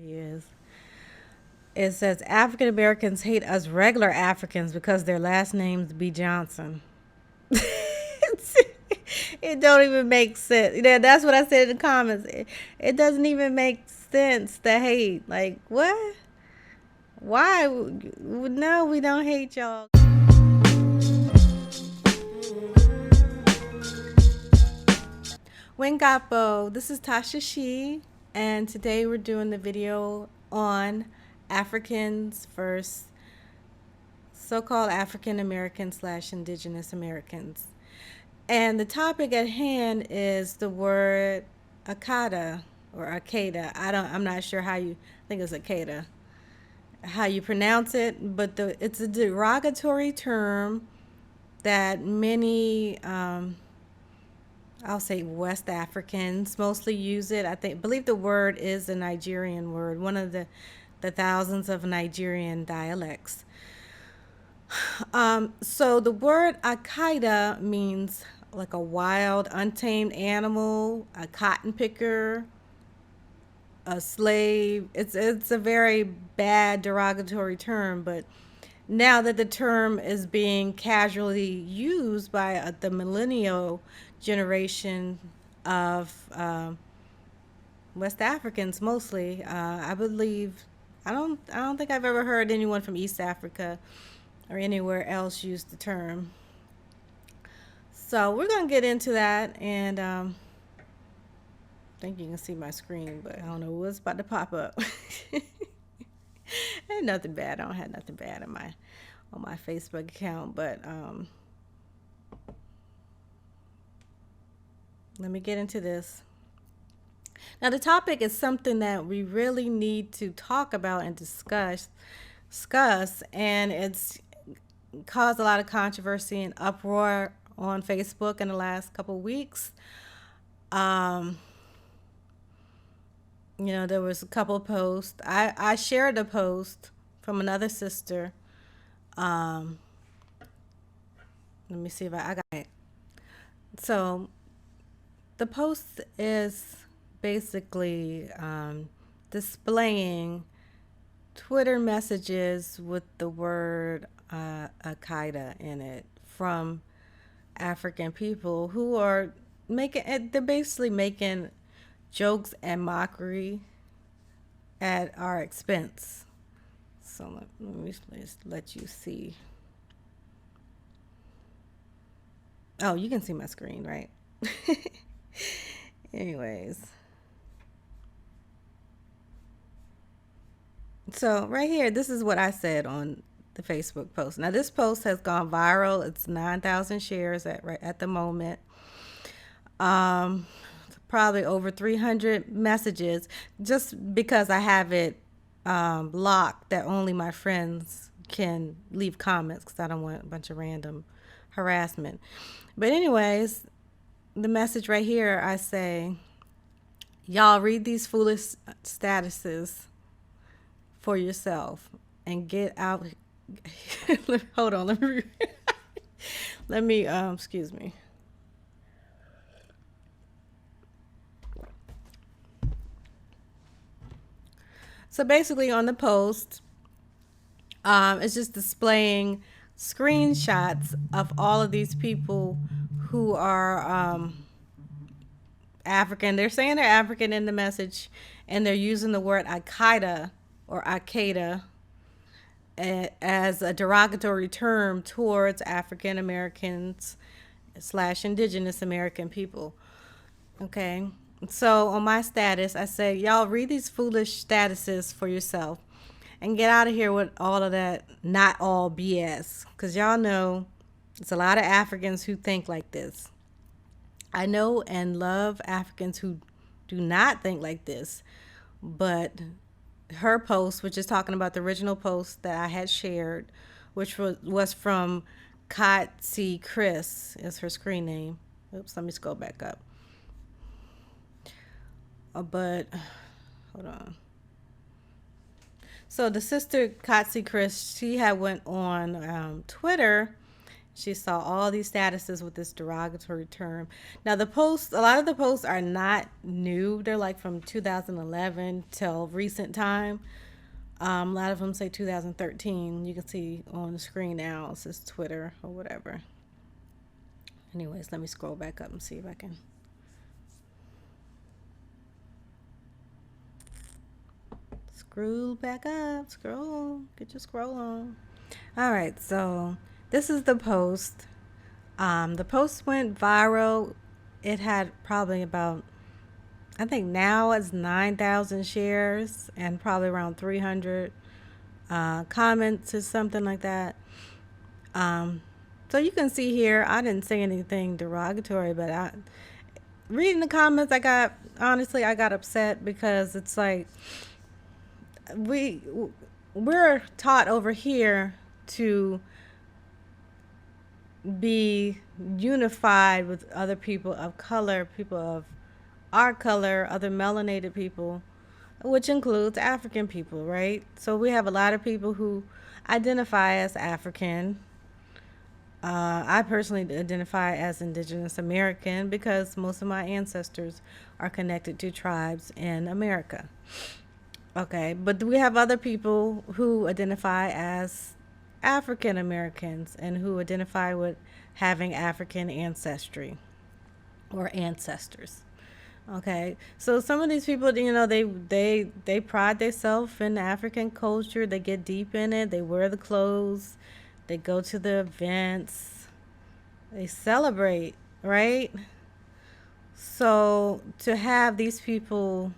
He is. It says African Americans hate us regular Africans because their last names be Johnson. It don't even make sense. Yeah, that's what I said in the comments. It doesn't even make sense to hate. Like what? Why? No, we don't hate y'all. Wingapo, this is TashaXi, and today we're doing the video on Africans versus so-called African Americans slash Indigenous Americans. And the topic at hand is the word Akata or Akata. I'm not sure how you I think it's Akata, how you pronounce it, but it's a derogatory term that many I'll say West Africans mostly use it. Believe the word is a Nigerian word, one of the thousands of Nigerian dialects. So the word Akaida means like a wild, untamed animal, a cotton picker, a slave. It's a very bad derogatory term, but now that the term is being casually used by the millennial generation of West Africans mostly, I believe I don't think I've ever heard anyone from East Africa or anywhere else use the term. So we're gonna get into that, and I think you can see my screen, but I don't know what's about to pop up. Ain't nothing bad. I don't have nothing bad on my Facebook account, but let me get into this. Now, the topic is something that we really need to talk about and discuss, and it's caused a lot of controversy and uproar on Facebook in the last couple of weeks. Um, there was a couple of posts. I shared a post from another sister. Um, Let me see if I got it. So the post is basically displaying Twitter messages with the word Al-Qaeda in it from African people who are they're basically making jokes and mockery at our expense. So let me just let you see. Oh, you can see my screen, right? Anyways. So right here, this is what I said on the Facebook post. Now this post has gone viral. It's 9,000 shares right at the moment. Um, Probably over 300 messages, just because I have it blocked that only my friends can leave comments because I don't want a bunch of random harassment. But anyways, the message right here, I say, y'all read these foolish statuses for yourself and get out. Hold on, let me excuse me. So basically, on the post, it's just displaying screenshots of all of these people who are African. They're saying they're African in the message, and they're using the word Al-Qaeda or Al-Qaeda as a derogatory term towards African Americans slash Indigenous American people. Okay. So on my status, I say, y'all read these foolish statuses for yourself and get out of here with all of that not all BS. Because y'all know it's a lot of Africans who think like this. I know and love Africans who do not think like this. But her post, which is talking about the original post that I had shared, which was from Kotzi Chris, is her screen name. Oops, let me scroll back up. But hold on. So the sister Kotzi Chris, she had went on Twitter She saw all these statuses with this derogatory term. Now the posts, a lot of the posts are not new. They're like from 2011 till recent time. A lot of them say 2013. You can see on the screen now. It says Twitter or whatever. Anyways, let me scroll back up and see if I can. Scroll back up. Scroll. Get your scroll on. All right, so this is the post. The post went viral. It had probably about, I think now it's 9,000 shares and probably around 300 comments or something like that. So you can see here, I didn't say anything derogatory, but reading the comments, I got upset because it's like we're taught over here to be unified with other people of color, people of our color, other melanated people, which includes African people, right? So we have a lot of people who identify as African. I personally identify as Indigenous American because most of my ancestors are connected to tribes in America. Okay, but we have other people who identify as African Americans and who identify with having African ancestry or ancestors. Okay, so some of these people, they pride themselves in African culture. They get deep in it. They wear the clothes. They go to the events. They celebrate, right? So to have these people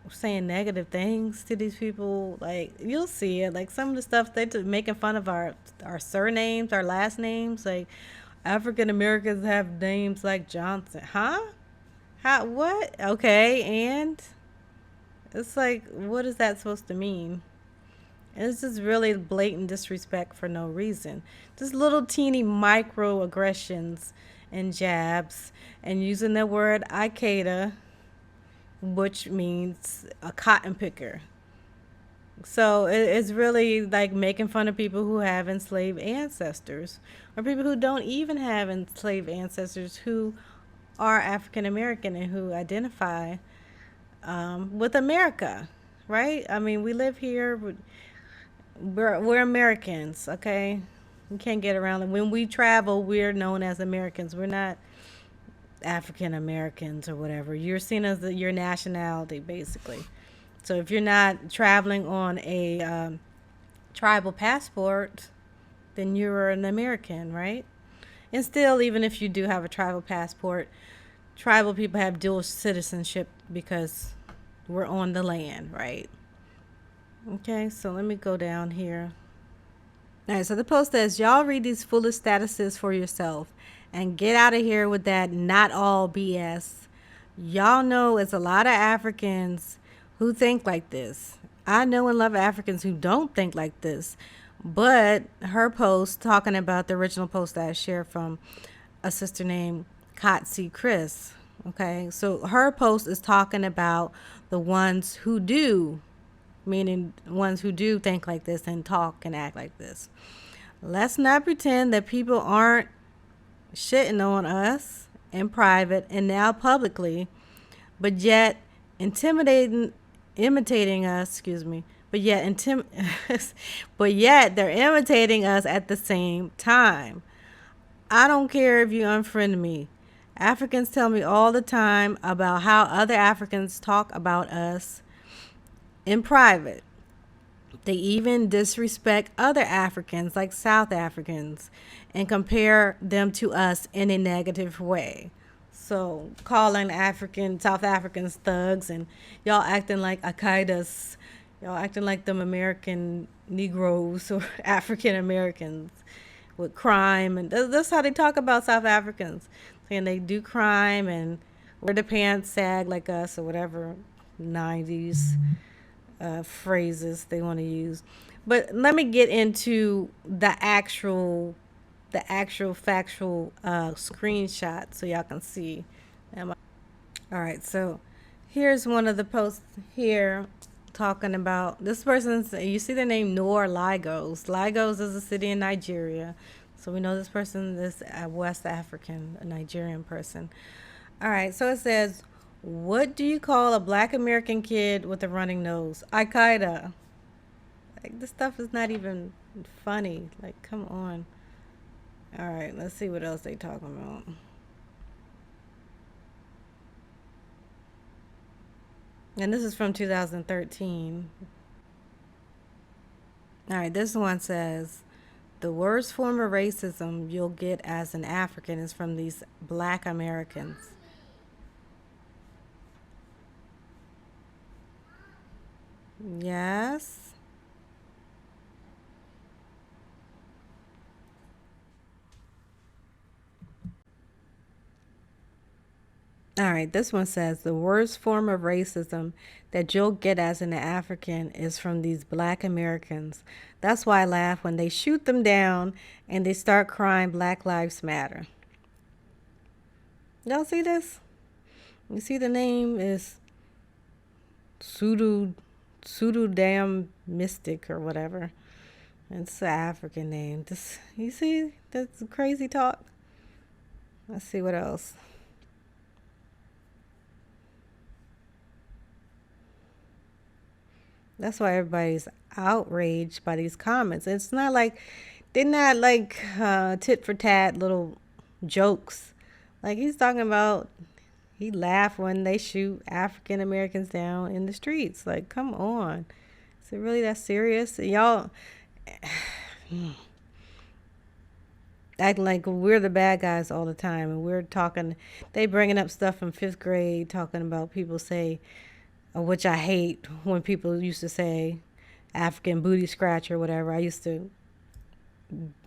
saying negative things to these people, like you'll see it, like some of the stuff they making fun of our surnames, our last names, like African Americans have names like Johnson. Huh? How? What? Okay, and it's like, what is that supposed to mean? It's just really blatant disrespect for no reason. Just little teeny microaggressions and jabs, and using the word Akata, which means a cotton picker. So it's really like making fun of people who have enslaved ancestors, or people who don't even have enslaved ancestors who are African American and who identify with America, right? I mean, we live here. We're Americans, okay? We can't get around it. When we travel, we're known as Americans. We're not African Americans or whatever. You're seen as your nationality, basically. So if you're not traveling on a tribal passport, then you're an American, right? And still, even if you do have a tribal passport, tribal people have dual citizenship because we're on the land, right? Okay, so let me go down here. All right, so the post says, y'all read these foolish statuses for yourself and get out of here with that not all BS. Y'all know it's a lot of Africans who think like this. I know and love Africans who don't think like this. But her post, talking about the original post that I shared from a sister named Kotsi Chris. Okay, so her post is talking about the ones who do, meaning ones who do think like this and talk and act like this. Let's not pretend that people aren't shitting on us in private and now publicly, but yet imitating us, but but yet they're imitating us at the same time. I don't care if you unfriend me. Africans tell me all the time about how other Africans talk about us in private. They even disrespect other Africans, like South Africans, and compare them to us in a negative way. So calling South Africans thugs, and y'all acting like Akatas, y'all acting like them American Negroes or African Americans with crime. And that's how they talk about South Africans, saying they do crime and wear the pants sag like us or whatever 90s phrases they want to use. But let me get into the actual factual screenshot so y'all can see. All right, so here's one of the posts here talking about this person's. You see the name Nor Lagos. Lagos is a city in Nigeria. So we know this person is a West African, a Nigerian person. All right, so it says, what do you call a black American kid with a running nose? Akata. Like, this stuff is not even funny. Like, come on. All right, let's see what else they talking about. And this is from 2013. All right, this one says, the worst form of racism you'll get as an African is from these black Americans. Yes. All right, this one says the worst form of racism that you'll get as an African is from these black Americans. That's why I laugh when they shoot them down and they start crying Black Lives Matter. Y'all see this? You see the name is Sudu Damn Mystic or whatever. It's an African name. This, you see, that's crazy talk. Let's see what else. That's why everybody's outraged by these comments. It's not like they're not like tit for tat little jokes. Like he's talking about, he laughed when they shoot African Americans down in the streets. Like, come on, is it really that serious? Y'all act like we're the bad guys all the time, and we're talking. They bringing up stuff from fifth grade, talking about people say, which I hate when people used to say African booty scratch or whatever. I used to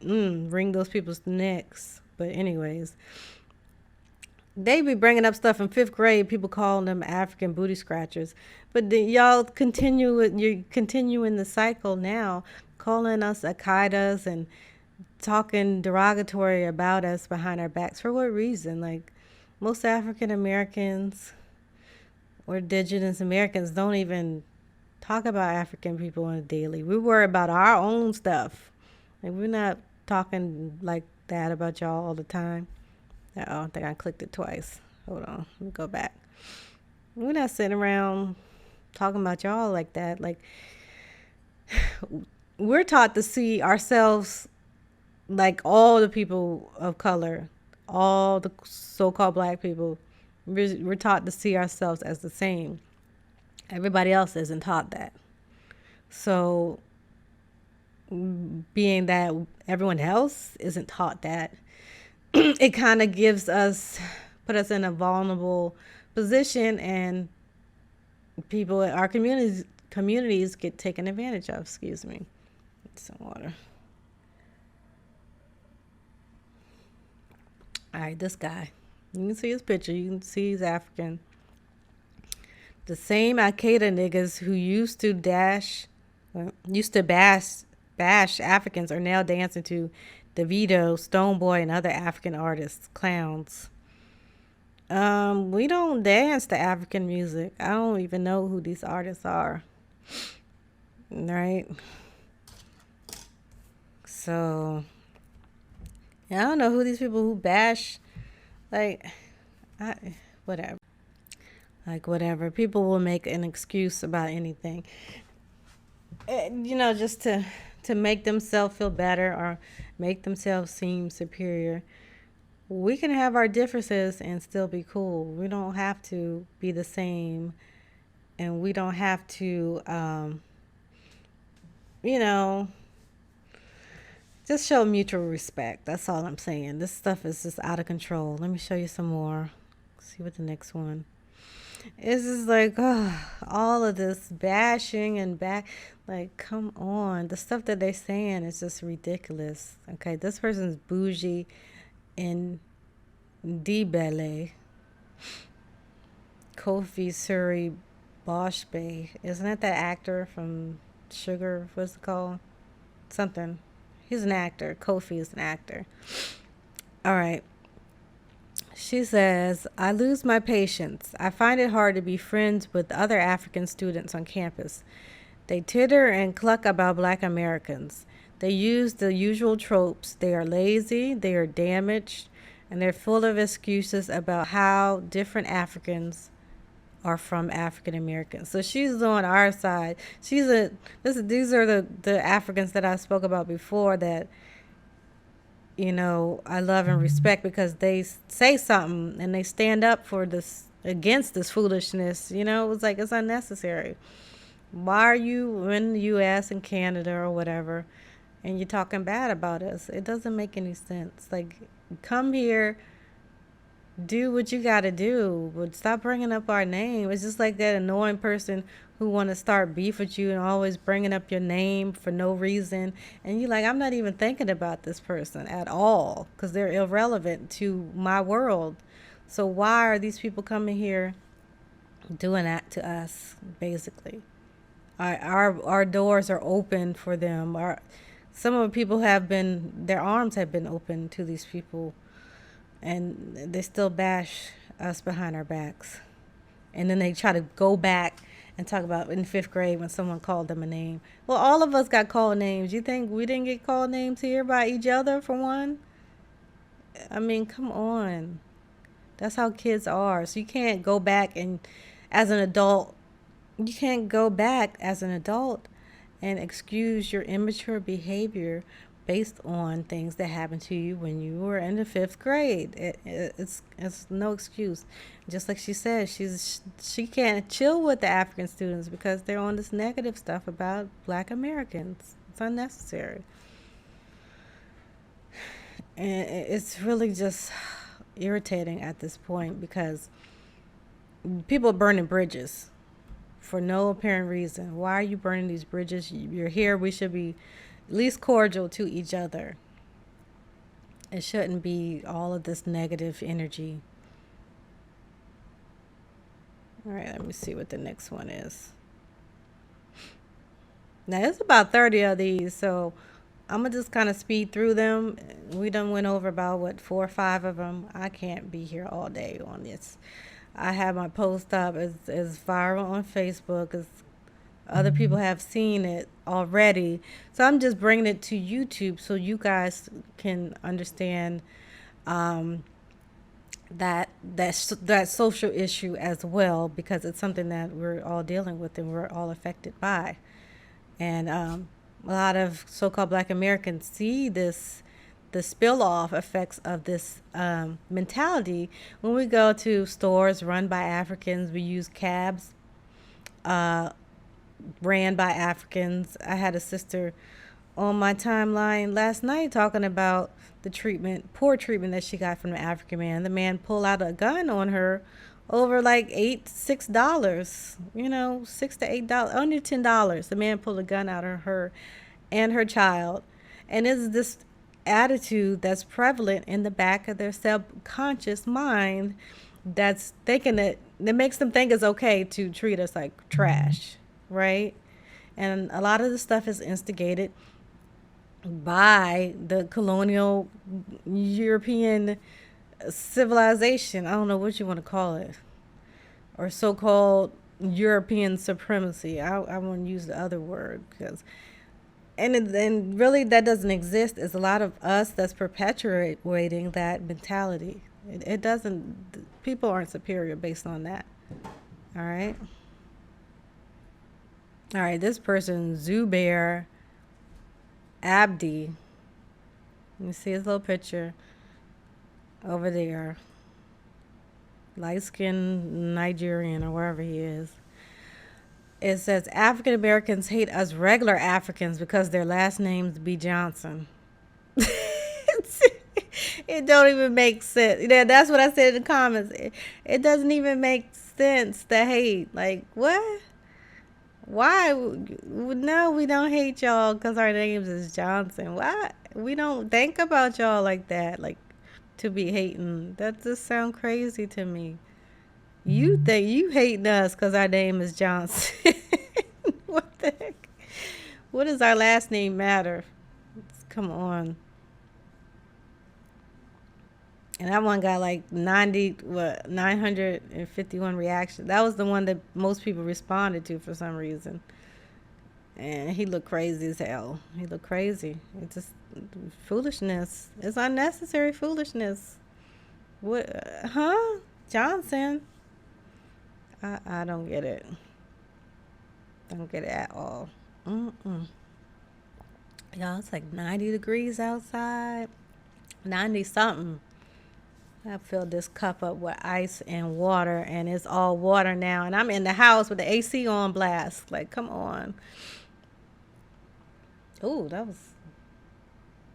wring those people's necks. But anyways, they be bringing up stuff in fifth grade. People calling them African booty scratchers. But y'all you're continuing the cycle now, calling us Akatas and talking derogatory about us behind our backs. For what reason? Like, most African Americans or Indigenous Americans don't even talk about African people on a daily. We worry about our own stuff. Like, we're not talking like that about y'all all the time. Oh, I think I clicked it twice. Hold on, let me go back. We're not sitting around talking about y'all like that. Like, we're taught to see ourselves like all the people of color, all the so-called black people. We're taught to see ourselves as the same. Everybody else isn't taught that. So, being that everyone else isn't taught that, it kind of put us in a vulnerable position, and people in our communities get taken advantage of. Excuse me. Get some water. All right, this guy. You can see his picture. You can see he's African. The same Akata niggas who used to bash Africans are now dancing to DeVito, Stoneboy, and other African artists, clowns. We don't dance to African music. I don't even know who these artists are. Right? So, yeah, I don't know who these people who bash, like, whatever. Like, whatever. People will make an excuse about anything. Just to make themselves feel better or make themselves seem superior. We can have our differences and still be cool. We don't have to be the same, and we don't have to, just show mutual respect. That's all I'm saying. This stuff is just out of control. Let me show you some more. See what the next one. It's just like, all of this bashing and like, come on. The stuff that they're saying is just ridiculous. Okay, this person's bougie and Dibele. Kofi Suri Bosch Bay. Isn't that actor from Sugar? What's it called? Something. He's an actor. Kofi is an actor. All right. She says, I lose my patience. I find it hard to be friends with other African students on campus. They titter and cluck about black Americans. They use the usual tropes. They are lazy, they are damaged, and they're full of excuses about how different Africans are from African Americans. So she's on our side. These are the Africans that I spoke about before that, I love and respect because they say something and they stand up for this against this foolishness. It's like it's unnecessary. Why are you in the US and Canada or whatever and you're talking bad about us? It doesn't make any sense. Like, come here, do what you got to do, but stop bringing up our name. It's just like that annoying person who want to start beef with you and always bringing up your name for no reason. And you're like, I'm not even thinking about this person at all because they're irrelevant to my world. So why are these people coming here doing that to us, basically? Our doors are open for them. Some of the people their arms have been open to these people, and they still bash us behind our backs. And then they try to go back and talk about in fifth grade when someone called them a name. Well, all of us got called names. You think we didn't get called names here by each other, for one? I mean, come on. That's how kids are. So you can't go back and, as an adult, you can't go back as an adult and excuse your immature behavior based on things that happened to you when you were in the fifth grade. It's no excuse. Just like she said, she can't chill with the African students because they're on this negative stuff about Black Americans. It's unnecessary. And it's really just irritating at this point because people are burning bridges for no apparent reason. Why are you burning these bridges? You're here. We should be at least cordial to each other. It shouldn't be all of this negative energy. All right, let me see what the next one is. Now, it's about 30 of these, so I'm going to just kind of speed through them. We done went over about, 4 or 5 of them. I can't be here all day on this. I have my post up as viral on Facebook as other people have seen it already. So I'm just bringing it to YouTube so you guys can understand that social issue as well, because it's something that we're all dealing with and we're all affected by. And a lot of so-called Black Americans see the spill-off effects of this mentality. When we go to stores run by Africans, we use cabs ran by Africans. I had a sister on my timeline last night talking about the poor treatment that she got from the African man. The man pulled out a gun on her over like $6, $6 to $8, under $10. The man pulled a gun out of her and her child. And it's this attitude that's prevalent in the back of their subconscious mind that's thinking that makes them think it's okay to treat us like trash, right? And a lot of the stuff is instigated by the colonial European civilization. I don't know what you want to call it, or so-called European supremacy. I won't use the other word because and really that doesn't exist. It's a lot of us that's perpetuating that mentality. It doesn't. People aren't superior based on that. All right. This person, Zubair Abdi. You see his little picture over there. Light-skinned Nigerian or wherever he is. It says African Americans hate us regular Africans because their last names be Johnson. It don't even make sense. That's what I said in the comments. It doesn't even make sense to hate. Like, what? Why? No, we don't hate y'all because our names is Johnson. Why? We don't think about y'all like that, like to be hating. That just sound crazy to me. You think you hating us because our name is Johnson. What the heck? What does our last name matter? Come on. And that one got like 951 reactions. That was the one that most people responded to for some reason. And he looked crazy as hell. He looked crazy. It's just foolishness. It's unnecessary foolishness. What? Huh? Johnson? I don't get it. Don't get it at all. Mm-mm. Y'all, it's like 90 degrees outside. 90 something. I filled this cup up with ice and water, and it's all water now. And I'm in the house with the AC on blast. Like, come on. Oh, that was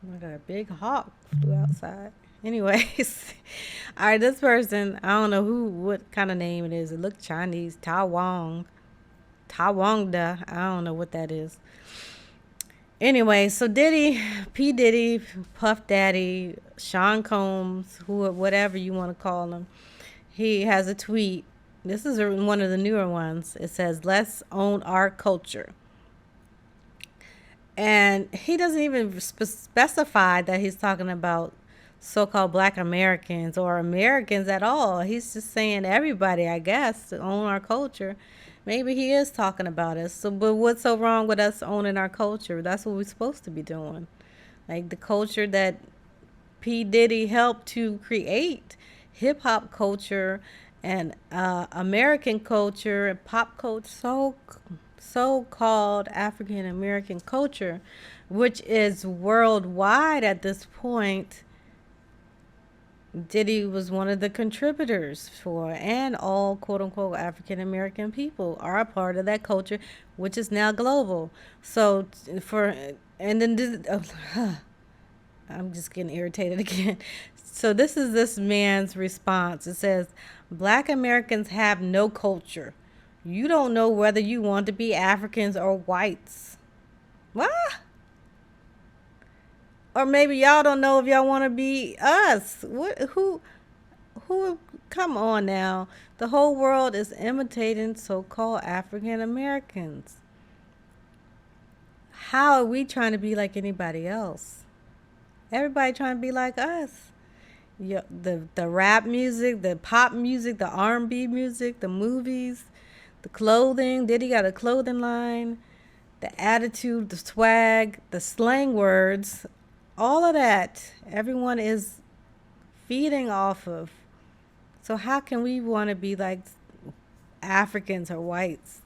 like a big hawk flew outside. Anyways, all right, this person, I don't know what kind of name it is. It looked Chinese. Tawongda. I don't know what that is. Anyway, so P. Diddy, Puff Daddy, Sean Combs, whatever you want to call him, he has a tweet. This is one of the newer ones. It says, "Let's own our culture." And he doesn't even specify that he's talking about so-called Black Americans or Americans at all. He's just saying everybody, I guess, to own our culture. Maybe he is talking about us. So, but what's so wrong with us owning our culture? That's what we're supposed to be doing. Like the culture that P. Diddy helped to create, hip hop culture and American culture and pop culture, so-called African American culture, which is worldwide at this point. Diddy was one of the contributors for, and all quote unquote African American people are a part of that culture, which is now global. So, and then I'm just getting irritated again. So, this is this man's response. It says, "Black Americans have no culture. You don't know whether you want to be Africans or whites." What? Or maybe y'all don't know if y'all want to be us. What? Who? Come on now. The whole world is imitating so-called African Americans. How are we trying to be like anybody else? Everybody trying to be like us. The rap music, the pop music, the R&B music, the movies, the clothing. Diddy got a clothing line. The attitude, the swag, the slang words, all of that. Everyone is feeding off of. So how can we want to be like Africans or whites?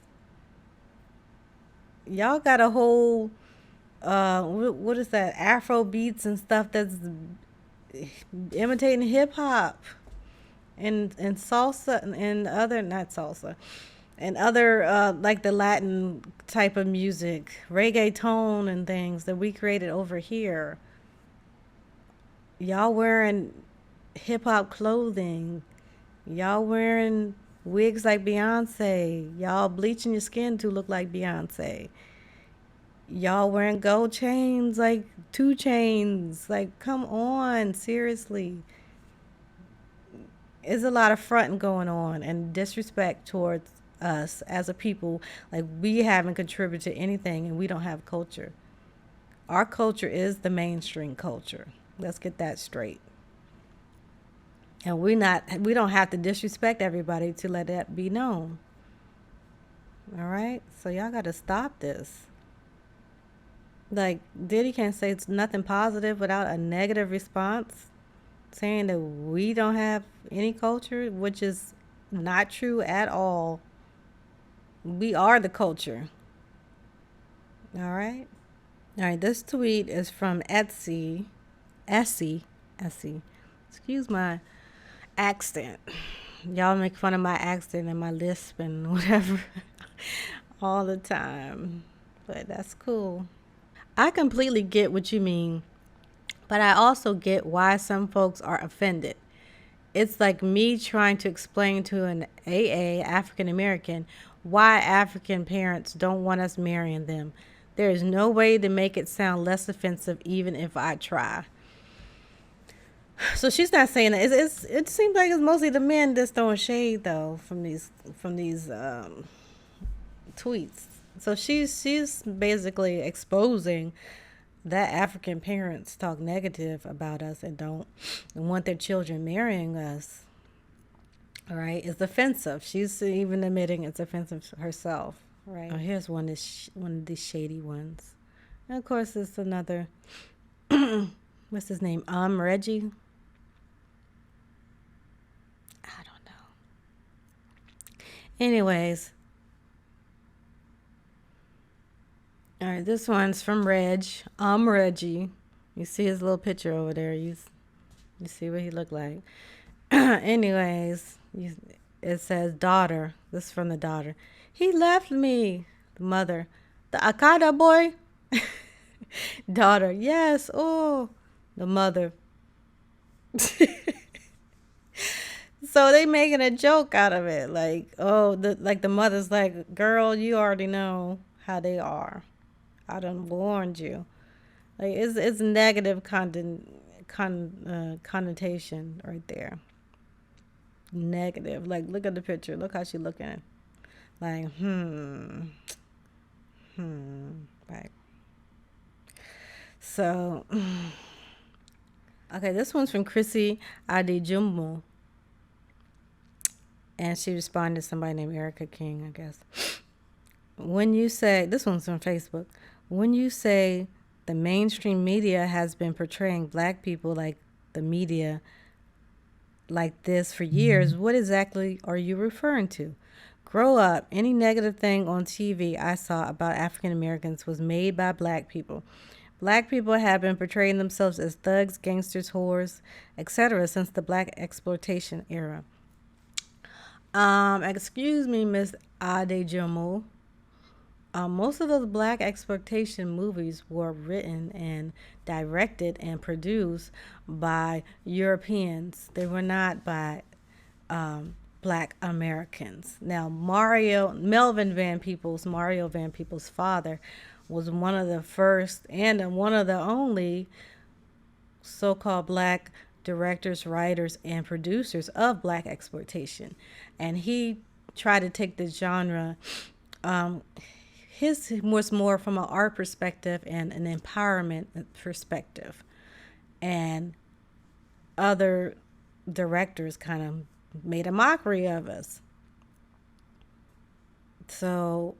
Y'all got a whole what is that, Afro beats and stuff that's imitating hip hop and salsa and other, not salsa, and other like the Latin type of music, reggaeton and things that we created over here. Y'all wearing hip hop clothing. Y'all wearing wigs like Beyonce. Y'all bleaching your skin to look like Beyonce. Y'all wearing gold chains like 2 Chainz. Like, come on, seriously. There's a lot of fronting going on and disrespect towards us as a people. Like, we haven't contributed to anything and we don't have culture. Our culture is the mainstream culture. Let's get that straight. And we don't have to disrespect everybody to let that be known. All right? So y'all got to stop this. Like, Diddy can't say it's nothing positive without a negative response, saying that we don't have any culture, which is not true at all. We are the culture. All right? All right, this tweet is from Essie. Excuse my accent. Y'all make fun of my accent and my lisp and whatever all the time. But that's cool. I completely get what you mean, but I also get why some folks are offended. It's like me trying to explain to an African American, why African parents don't want us marrying them. There is no way to make it sound less offensive, even if I try. So she's not saying that. It seems like it's mostly the men that's throwing shade, though, from these tweets. So she's basically exposing that African parents talk negative about us and don't want their children marrying us. All right, it's offensive. She's even admitting it's offensive herself. Right. Oh, here's one of these shady ones. And of course, it's another. What's his name? Reggie. I don't know. Anyways, all right. This one's from Reg. Reggie. You see his little picture over there. You see what he looked like. Anyways, it says daughter. This is from the daughter. He left me. The mother. The Akata boy. Daughter. Yes. Oh. The mother. So they making a joke out of it. Like, oh, the mother's like, girl, you already know how they are. I done warned you. Like it's negative connotation right there. Negative. Like, look at the picture. Look how she looking. Like, right. So, okay, this one's from Chrissy Adejumbo. And she responded to somebody named Erica King, I guess. When you say, this one's on Facebook, when you say the mainstream media has been portraying black people like the media like this for years, what exactly are you referring to? Grow up. Any negative thing on TV I saw about African Americans was made by black people. Black people have been portraying themselves as thugs, gangsters, whores, etc. since the black exploitation era. Excuse me, Miss Adejomo. Most of those black exploitation movies were written and directed and produced by Europeans. They were not by black Americans. Now, Mario Van Peebles' father, was one of the first and one of the only so-called black directors, writers, and producers of black exploitation. And he tried to take the genre. His was more from an art perspective and an empowerment perspective. And other directors kind of made a mockery of us. So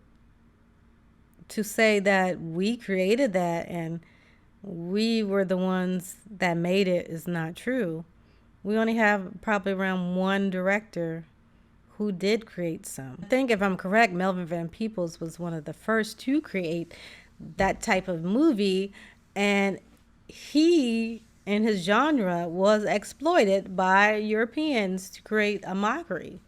to say that we created that and we were the ones that made it is not true. We only have probably around one director who did create some. I think, if I'm correct, Melvin Van Peebles was one of the first to create that type of movie, and he and his genre was exploited by Europeans to create a mockery,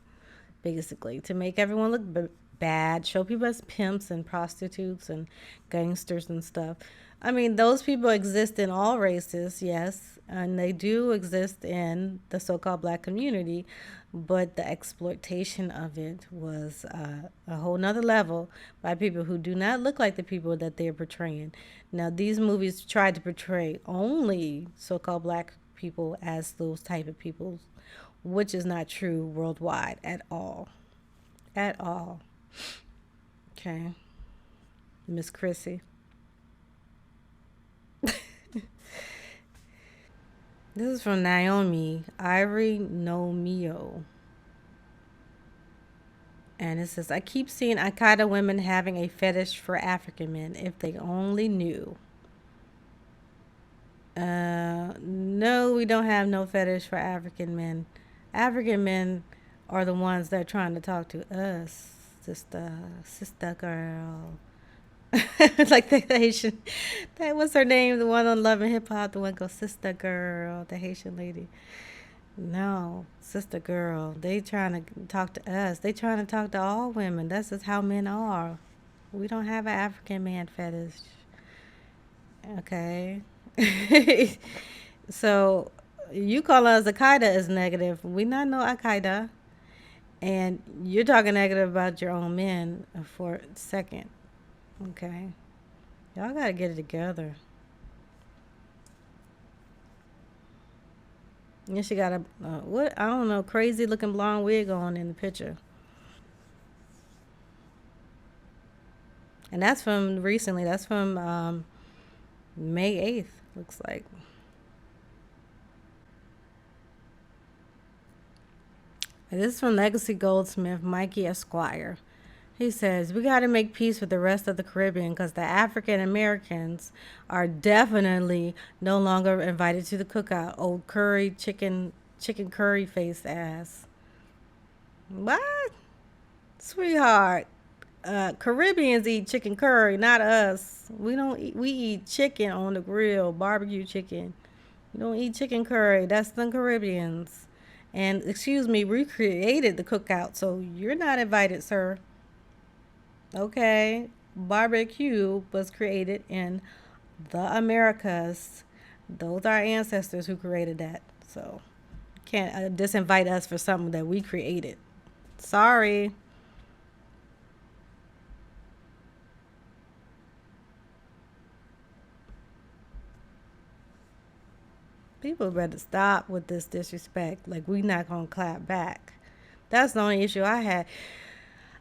basically, to make everyone look bad, show people as pimps and prostitutes and gangsters and stuff. I mean, those people exist in all races, yes, and they do exist in the so-called black community, but the exploitation of it was a whole nother level by people who do not look like the people that they're portraying. Now, these movies try to portray only so-called black people as those type of people, which is not true worldwide at all. At all. Okay. Miss Chrissy. This is from Naomi Ivory No Mio. And it says, I keep seeing Akata women having a fetish for African men. If they only knew. No, we don't have no fetish for African men. African men are the ones that are trying to talk to us. Sister girl. Like the Haitian, that was her name, the one on Love and Hip Hop, the one goes sister girl, the Haitian lady. No, sister girl. They trying to talk to us. They trying to talk to all women. That's just how men are. We don't have an African man fetish. Okay. So you call us Akata is negative. We not know Akata, and you're talking negative about your own men for a second. Okay. Y'all gotta get it together. And she got a, what, I don't know, crazy looking blonde wig on in the picture. And that's from recently. That's from May 8th, looks like. And this is from Legacy Goldsmith, Mikey Esquire. He says, we got to make peace with the rest of the Caribbean because the African Americans are definitely no longer invited to the cookout. Old curry, chicken curry face ass. What? Sweetheart. Caribbeans eat chicken curry, not us. We don't eat, we eat chicken on the grill, barbecue chicken. We don't eat chicken curry. That's the Caribbeans. And excuse me, we created the cookout, so you're not invited, sir. Okay, barbecue was created in the Americas. Those are our ancestors who created that. So can't disinvite us for something that we created. Sorry. People better stop with this disrespect. Like, we not gonna clap back. That's the only issue I had.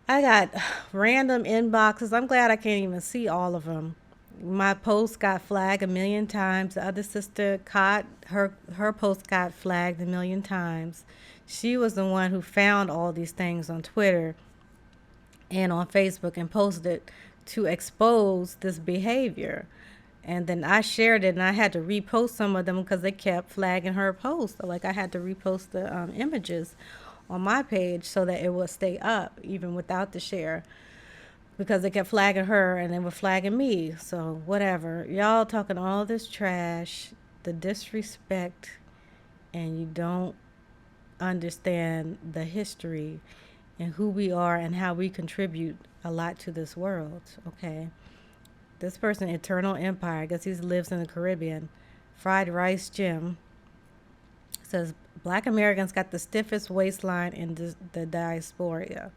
I got random inboxes. I'm glad I can't even see all of them. My post got flagged a million times. The other sister caught her post got flagged a million times. She was the one who found all these things on Twitter and on Facebook and posted it to expose this behavior. And then I shared it and I had to repost some of them because they kept flagging her post. So, like, I had to repost the images on my page so that it would stay up even without the share because they kept flagging her and they were flagging me. So whatever. Y'all talking all this trash, the disrespect, and you don't understand the history and who we are and how we contribute a lot to this world. Okay. This person, Eternal Empire, I guess he lives in the Caribbean. Fried Rice Jim says Black Americans got the stiffest waistline in the diaspora.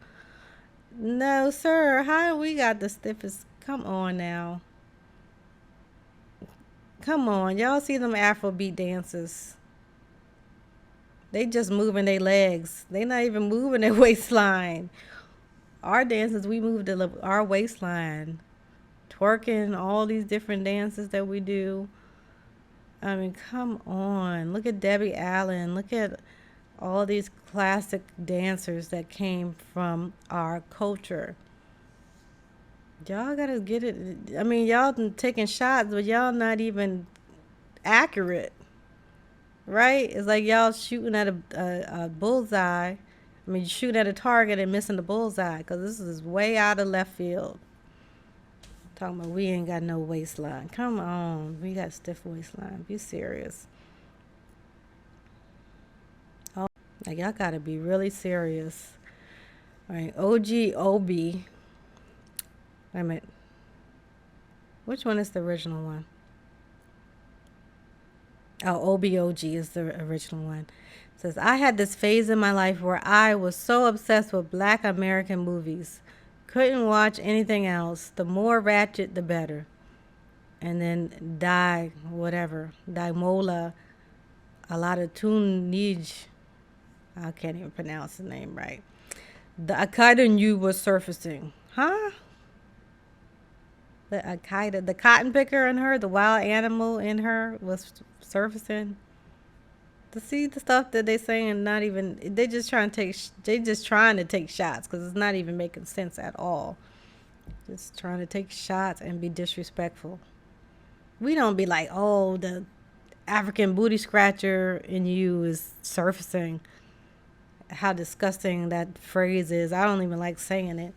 No, sir. How we got the stiffest? Come on now. Come on. Y'all see them Afrobeat dances. They just moving their legs. They not even moving their waistline. Our dances, we move our waistline. Twerking, all these different dances that we do. I mean, come on. Look at Debbie Allen. Look at all these classic dancers that came from our culture. Y'all gotta get it. I mean, y'all taking shots, but y'all not even accurate, right? It's like y'all shooting at a bullseye. I mean, shooting at a target and missing the bullseye because this is way out of left field. Talking about we ain't got no waistline. Come on, we got stiff waistline. Be serious. Oh, like y'all gotta be really serious. All right, OG. Wait a minute. Which one is the original one? Oh, OBOG is the original one. It says, I had this phase in my life where I was so obsessed with Black American movies. Couldn't watch anything else. The more ratchet, the better. And then Daimola, a lot of Tunij. I can't even pronounce the name right. The Akata knew was surfacing. Huh? The Akata, the cotton picker in her, the wild animal in her was surfacing. To see the stuff that they saying, not even they just trying to take shots because it's not even making sense at all. Just trying to take shots and be disrespectful. We don't be like, oh, the African booty scratcher in you is surfacing. How disgusting that phrase is. I don't even like saying it.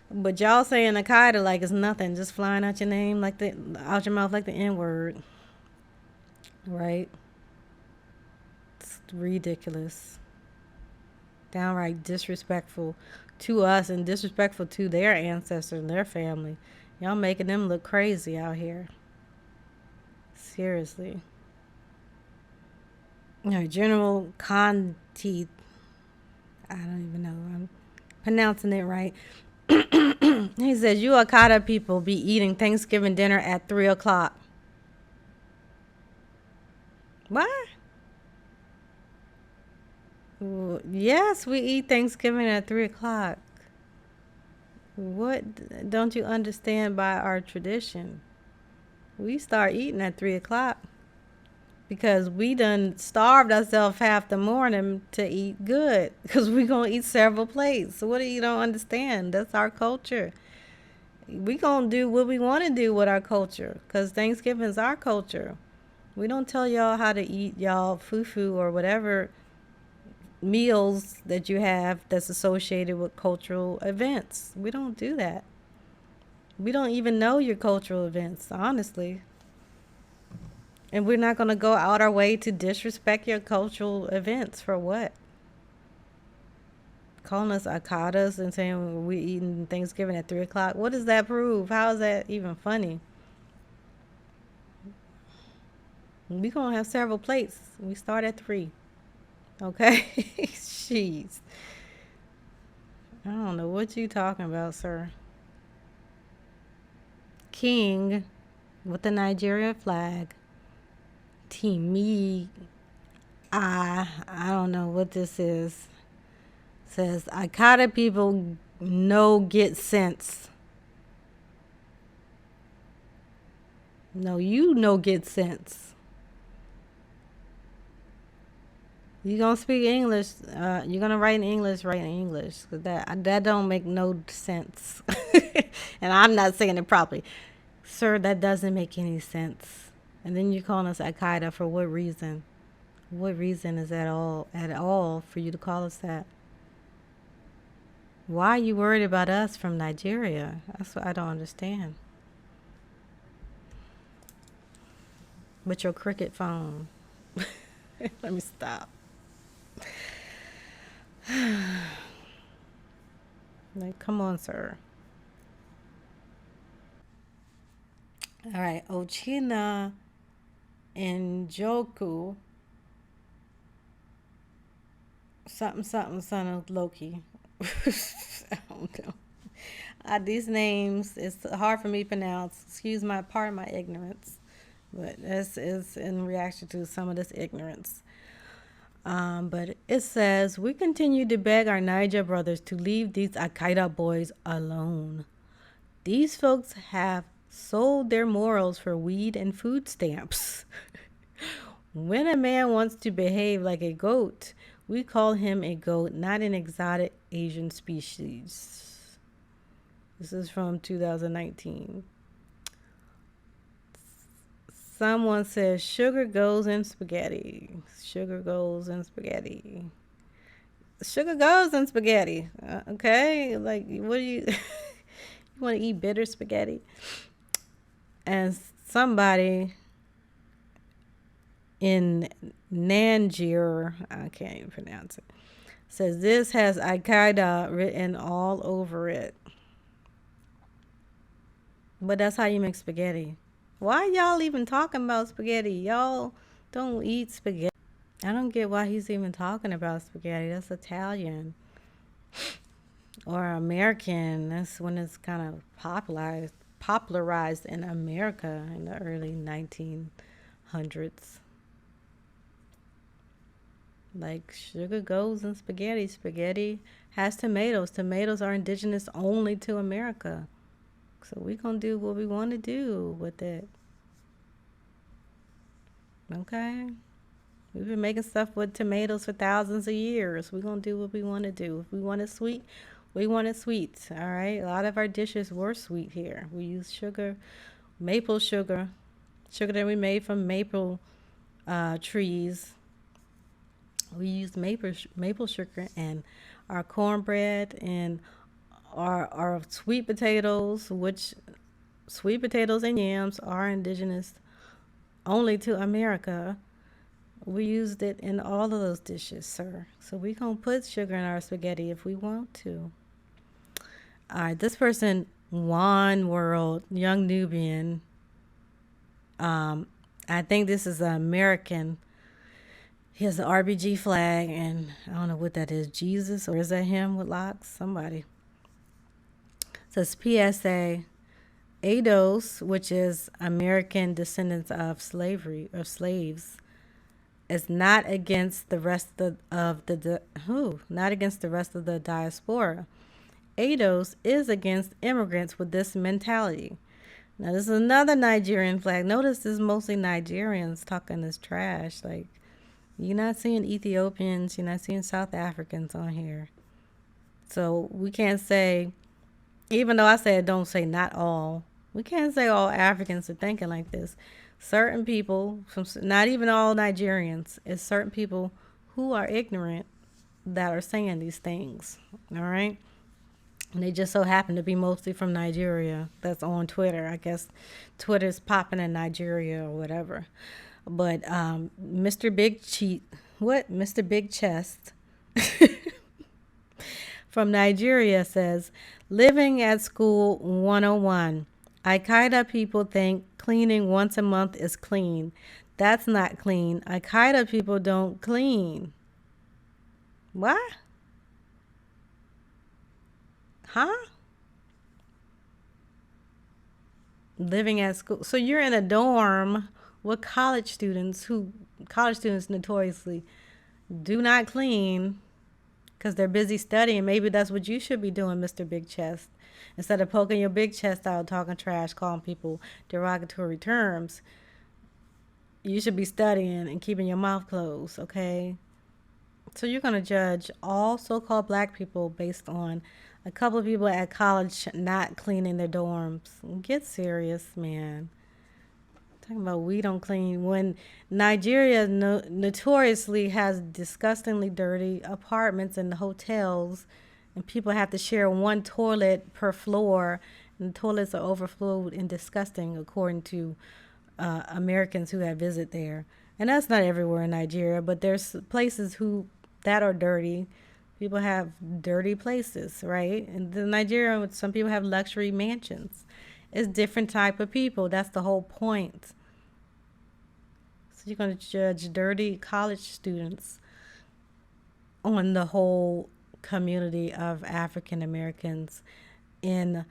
But y'all saying Akata like it's nothing, just flying out your name like out your mouth like the N-word. Right? It's ridiculous. Downright disrespectful to us and disrespectful to their ancestors and their family. Y'all making them look crazy out here. Seriously. General Conti, I don't even know. I'm pronouncing it right. He says, you Akata people be eating Thanksgiving dinner at 3 o'clock. What? Yes, we eat Thanksgiving at 3 o'clock. What don't you understand by our tradition? We start eating at 3 o'clock. because we done starved ourselves half the morning to eat good because we gonna eat several plates. So what do you don't understand? That's our culture. We gonna do what we want to do with our culture because Thanksgiving's our culture. We don't tell y'all how to eat y'all fufu or whatever meals that you have that's associated with cultural events. We don't do that. We don't even know your cultural events, honestly. And we're not going to go out our way to disrespect your cultural events for what? Calling us Akatas and saying we're eating Thanksgiving at 3 o'clock. What does that prove? How is that even funny? We're going to have several plates. We start at 3. Okay? Jeez. I don't know what you talking about, sir. King with the Nigerian flag. Team me. I don't know what this is. Says Akata people no get sense. No, you no get sense. You gonna speak English? You gonna write in English? Write in English. 'Cause that don't make no sense. And I'm not saying it properly, sir. That doesn't make any sense. And then you're calling us Al Qaeda for what reason? What reason is that all for you to call us that? Why are you worried about us from Nigeria? That's what I don't understand. With your cricket phone. Let me stop. Like, come on, sir. All right, Ochina and Joku, something, something, son of Loki. I don't know. These names, it's hard for me to pronounce. Excuse my part of my ignorance, but this is in reaction to some of this ignorance. But it says, we continue to beg our Niger brothers to leave these Al Qaeda boys alone. These folks have sold their morals for weed and food stamps. When a man wants to behave like a goat, we call him a goat, not an exotic Asian species. This is from 2019. Someone says sugar goes in spaghetti. Sugar goes in spaghetti. Sugar goes in spaghetti. Okay, like what do you? You want to eat bitter spaghetti? And somebody in Niger, I can't even pronounce it, says this has Al Qaeda written all over it. But that's how you make spaghetti. Why y'all even talking about spaghetti? Y'all don't eat spaghetti. I don't get why he's even talking about spaghetti. That's Italian or American. That's when it's kind of popularized in America in the early 1900s. Like sugar goes in spaghetti. Spaghetti has tomatoes. Tomatoes are indigenous only to America. So we gonna do what we want to do with it. Okay? We've been making stuff with tomatoes for thousands of years. We're going to do what we want to do. If we want it sweet, we want it sweet. All right? A lot of our dishes were sweet here. We use sugar, maple sugar, sugar that we made from maple trees. We use maple sugar and our cornbread and our sweet potatoes, which sweet potatoes and yams are indigenous only to America. We used it in all of those dishes, sir. So we gonna put sugar in our spaghetti if we want to. All right, this person, Juan World, young Nubian. I think this is an American. He has an RBG flag, and I don't know what that is. Jesus, or is that him with locks? Somebody. It says PSA. ADOS, which is American descendants of slaves, is not against the rest not against the rest of the diaspora. ADOS is against immigrants with this mentality. Now this is another Nigerian flag. Notice this is mostly Nigerians talking this trash. Like, you're not seeing Ethiopians, you're not seeing South Africans on here. So we can't say, even though I said don't say not all, we can't say all Africans are thinking like this. Certain people, from not even all Nigerians, it's certain people who are ignorant that are saying these things. All right. And they just so happen to be mostly from Nigeria. That's on Twitter. I guess Twitter's popping in Nigeria or whatever. But Mr. Big Cheat, what? Mr. Big Chest from Nigeria says, living at school 101. Al-Qaeda people think cleaning once a month is clean. That's not clean. Al-Qaeda people don't clean. What? Huh? Living at school. So you're in a dorm with college students notoriously do not clean because they're busy studying. Maybe that's what you should be doing, Mr. Big Chest. Instead of poking your big chest out, talking trash, calling people derogatory terms, you should be studying and keeping your mouth closed, okay? So you're going to judge all so-called black people based on a couple of people at college not cleaning their dorms. Get serious, man. Talking about we don't clean when Nigeria notoriously has disgustingly dirty apartments and hotels, and people have to share one toilet per floor, and the toilets are overflowed and disgusting, according to Americans who have visited there. And that's not everywhere in Nigeria, but there's places that are dirty. People have dirty places, right? And in Nigeria, some people have luxury mansions. It's different type of people. That's the whole point. So you're going to judge dirty college students on the whole community of African Americans in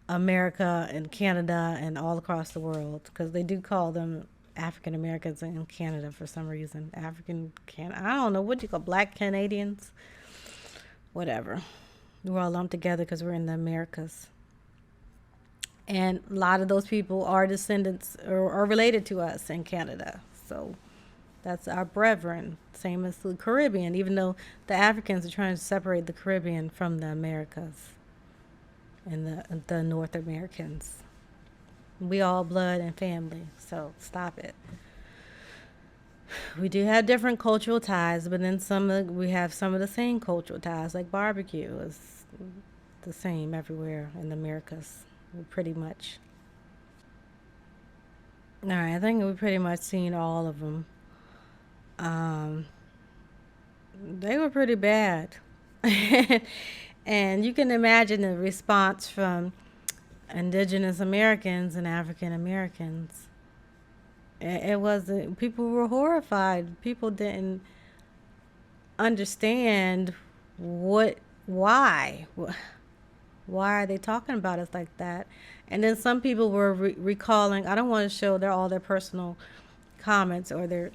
America and Canada and all across the world, because they do call them African Americans in Canada for some reason. I don't know, what do you call Black Canadians? Whatever. We're all lumped together because we're in the Americas. And a lot of those people are descendants or are related to us in Canada. So that's our brethren, same as the Caribbean, even though the Africans are trying to separate the Caribbean from the Americas and the North Americans. We all blood and family, so stop it. We do have different cultural ties, but then we have some of the same cultural ties, like barbecue is the same everywhere in the Americas, pretty much. All right, I think we've pretty much seen all of them. Um, they were pretty bad. And you can imagine the response from Indigenous Americans and African Americans. It wasn't, people were horrified. People didn't understand why are they talking about us like that. And then some people were recalling, I don't want to show all their personal comments or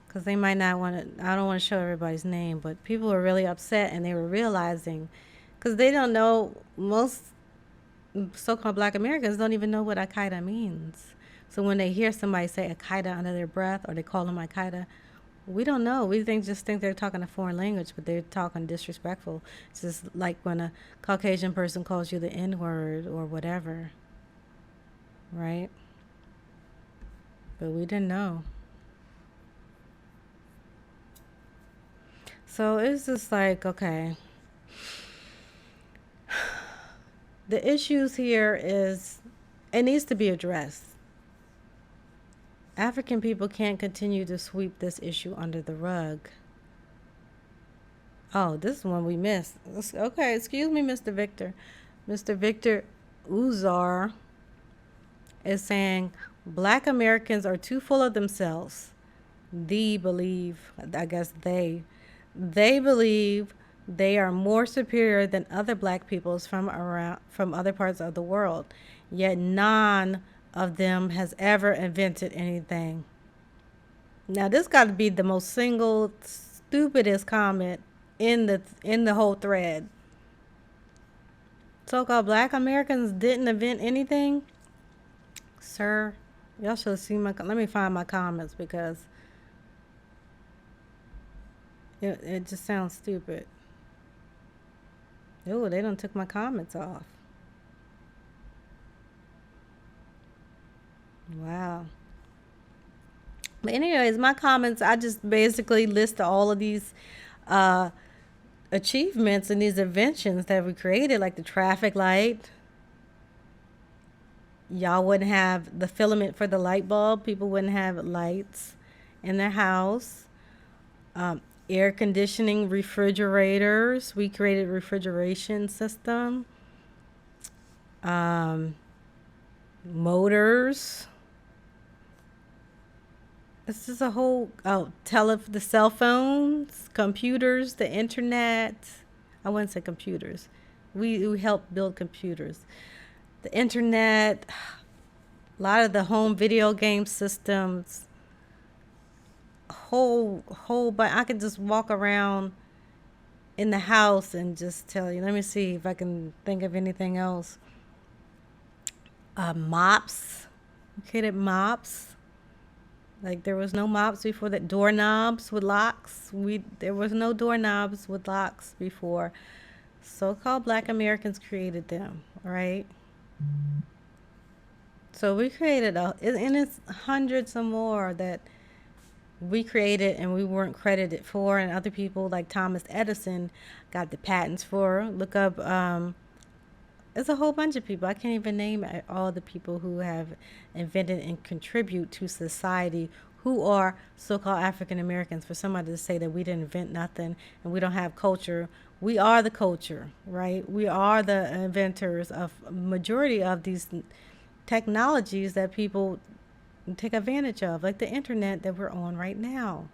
because they might not want to, I don't want to show everybody's name, but people were really upset, and they were realizing, because they don't know, most so-called Black Americans don't even know what Al-Qaeda means. So when they hear somebody say Al-Qaeda under their breath, or they call them Al-Qaeda, we don't know. We just think they're talking a foreign language, but they're talking disrespectful. It's just like when a Caucasian person calls you the N-word or whatever, right? But we didn't know. So it's just like, okay. The issues here is, it needs to be addressed. African people can't continue to sweep this issue under the rug. Oh, this is one we missed. Okay, excuse me, Mr. Victor. Mr. Victor Uzar is saying Black Americans are too full of themselves. They believe they are more superior than other Black peoples from other parts of the world. Yet none of them has ever invented anything. Now this got to be the most single stupidest comment in the whole thread. So-called Black Americans didn't invent anything. Sir, y'all should have seen my. Let me find my comments because it just sounds stupid. Oh, they done took my comments off. Wow. But anyways, my comments, I just basically list all of these uh, achievements and these inventions that we created, like the traffic light. Y'all wouldn't have the filament for the light bulb. People wouldn't have lights in their house. Um, Air conditioning, refrigerators. We created a refrigeration system. Um, Motors. This is a whole the cell phones, computers, the internet. I wouldn't say computers. We helped build computers. The internet, a lot of the home video game systems, but I could just walk around in the house and just tell you. Let me see if I can think of anything else. Mops, we created mops. Like there was no mops before that. Doorknobs with locks. There was no doorknobs with locks before. So-called Black Americans created them, right? So we created and it's hundreds or more that we created and we weren't credited for, and other people like Thomas Edison got the patents for. Look up. There's a whole bunch of people. I can't even name all the people who have invented and contribute to society who are so-called African Americans. For somebody to say that we didn't invent nothing and we don't have culture, we are the culture, right? We are the inventors of majority of these technologies that people take advantage of, like the internet that we're on right now,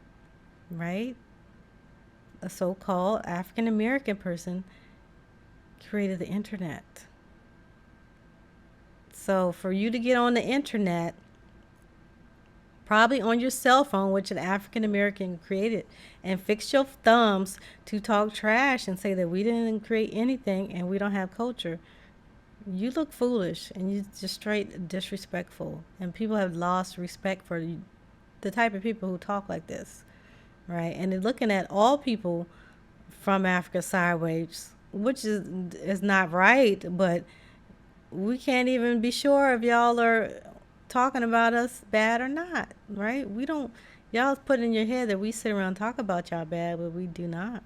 right? A so-called African American person created the internet. So for you to get on the internet, probably on your cell phone, which an African American created, and fix your thumbs to talk trash and say that we didn't create anything and we don't have culture, you look foolish and you just straight disrespectful. And people have lost respect for the type of people who talk like this, right? And they're looking at all people from Africa sideways, which is not right, but we can't even be sure if y'all are talking about us bad or not, right? We don't, y'all put in your head that we sit around and talk about y'all bad, but we do not.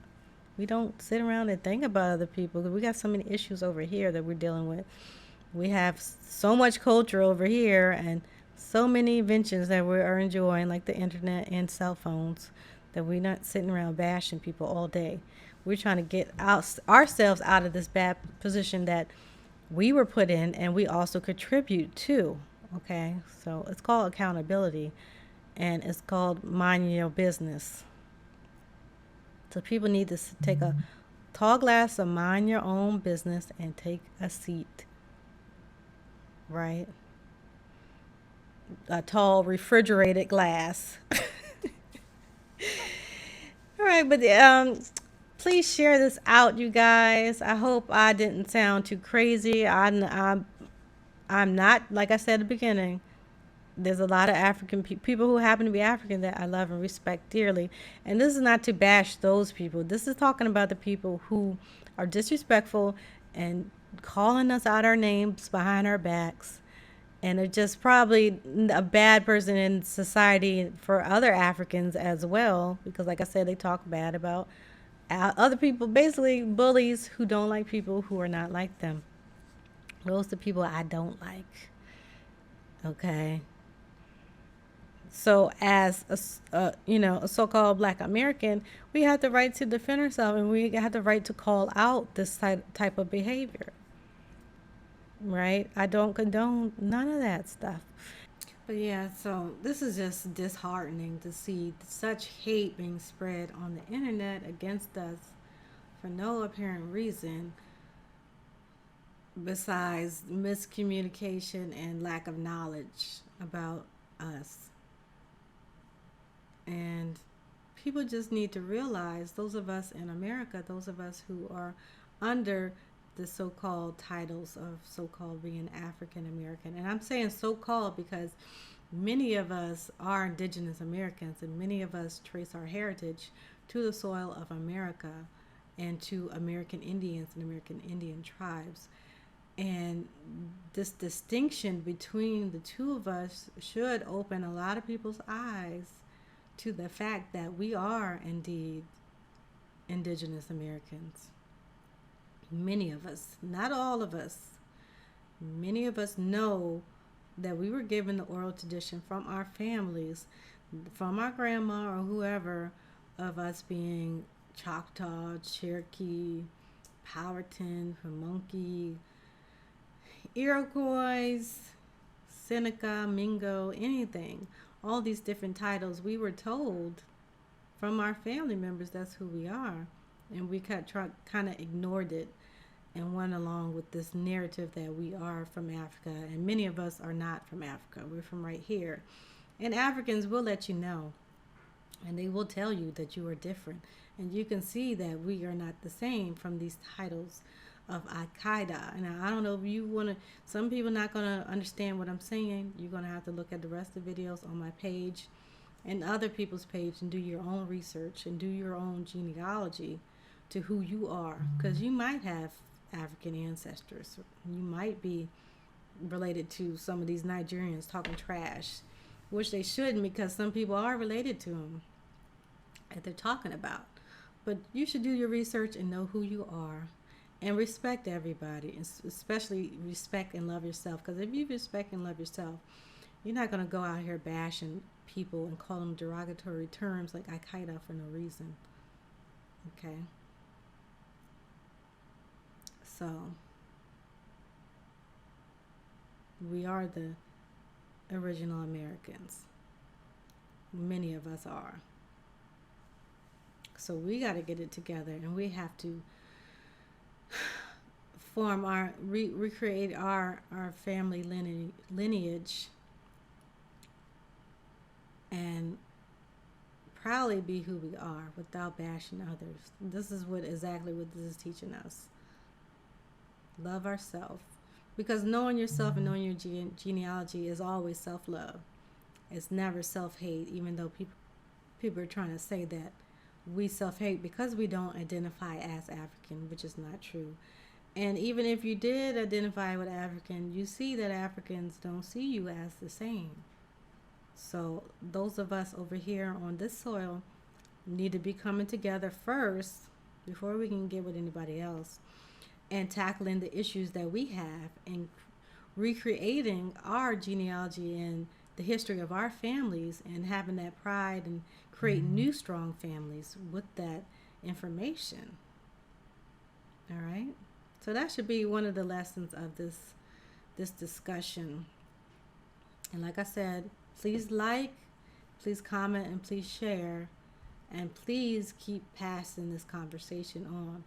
We don't sit around and think about other people because we got so many issues over here that we're dealing with. We have so much culture over here and so many inventions that we are enjoying, like the internet and cell phones, that we're not sitting around bashing people all day. We're trying to get ourselves out of this bad position that we were put in and we also contribute to. Okay, so it's called accountability and it's called mind your business. So people need to take a tall glass of mind your own business and take a seat, right? A tall refrigerated glass. All right, but please share this out, you guys. I hope I didn't sound too crazy. I'm not, like I said at the beginning, there's a lot of African people who happen to be African that I love and respect dearly. And this is not to bash those people. This is talking about the people who are disrespectful and calling us out our names behind our backs. And are just probably a bad person in society for other Africans as well. Because, like I said, they talk bad about other people, basically bullies who don't like people who are not like them. Those are the people I don't like. Okay. So as a so-called Black American, we have the right to defend ourselves and we have the right to call out this type of behavior. Right? I don't condone none of that stuff. But yeah, so this is just disheartening to see such hate being spread on the internet against us for no apparent reason besides miscommunication and lack of knowledge about us. And people just need to realize, those of us in America, those of us who are under the so-called titles of so-called being African American. And I'm saying so-called because many of us are Indigenous Americans, and many of us trace our heritage to the soil of America and to American Indians and American Indian tribes. And this distinction between the two of us should open a lot of people's eyes to the fact that we are indeed Indigenous Americans. Many of us, not all of us, many of us know that we were given the oral tradition from our families, from our grandma or whoever, of us being Choctaw, Cherokee, Powhatan, Pamunkey, Iroquois, Seneca, Mingo, anything. All these different titles, we were told from our family members that's who we are. And we kind of ignored it and went along with this narrative that we are from Africa. And many of us are not from Africa. We're from right here. And Africans will let you know. And they will tell you that you are different. And you can see that we are not the same from these titles of Akata. And I don't know if you want to, some people not going to understand what I'm saying. You're going to have to look at the rest of the videos on my page and other people's page and do your own research and do your own genealogy to who you are. Because you might have African ancestors. You might be related to some of these Nigerians talking trash, which they shouldn't, because some people are related to them that they're talking about. But you should do your research and know who you are and respect everybody, and especially respect and love yourself. Because if you respect and love yourself, you're not going to go out here bashing people and call them derogatory terms like Akata for no reason. Okay? So, we are the original Americans. Many of us are. So we got to get it together, and we have to form our, recreate our family lineage and proudly be who we are without bashing others. This is exactly what this is teaching us. Love ourselves. Because knowing yourself and knowing your genealogy is always self-love. It's never self-hate, even though people are trying to say that we self-hate because we don't identify as African, which is not true. And even if you did identify with African, you see that Africans don't see you as the same. So those of us over here on this soil need to be coming together first before we can get with anybody else and tackling the issues that we have and recreating our genealogy and the history of our families and having that pride and create new strong families with that information. All right? So that should be one of the lessons of this discussion. And like I said, please like, please comment, and please share. And please keep passing this conversation on.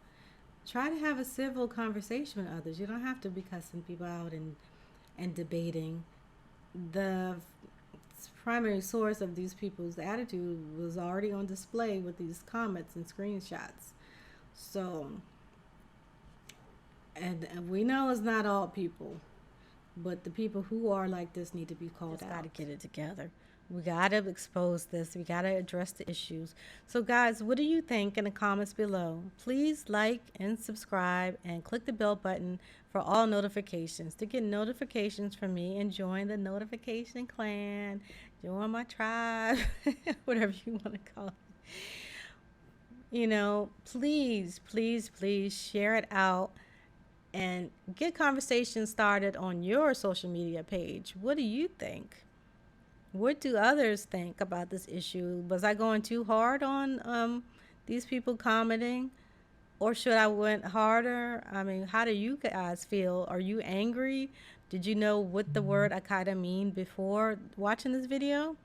Try to have a civil conversation with others. You don't have to be cussing people out and debating. The primary source of these people's attitude was already on display with these comments and screenshots. So, and we know it's not all people, but the people who are like this need to be called out. Got to get it together. We got to expose this. We got to address the issues. So guys, what do you think in the comments below? Please like and subscribe and click the bell button for all notifications to get notifications from me and join the notification clan. Join my tribe, whatever you want to call it. You know, please, please, please share it out and get conversations started on your social media page. What do you think? What do others think about this issue? Was I going too hard on these people commenting? Or should I went harder? I mean, how do you guys feel? Are you angry? Did you know what the word Akata mean before watching this video?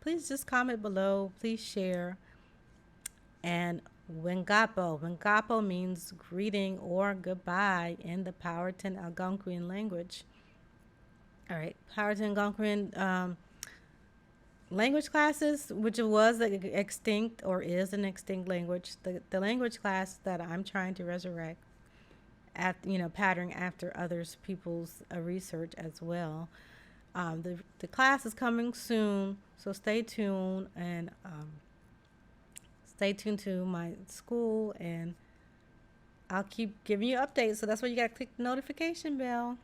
Please just comment below. Please share. And Wengapo means greeting or goodbye in the Powhatan Algonquian language. All right, Powhatan Algonquian language classes, which was extinct or is an extinct language. The language class that I'm trying to resurrect at pattern after others people's research as well. The class is coming soon, so stay tuned and stay tuned to my school, and I'll keep giving you updates. So that's why you got to click the notification bell.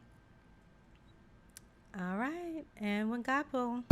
All right, and Wangapo.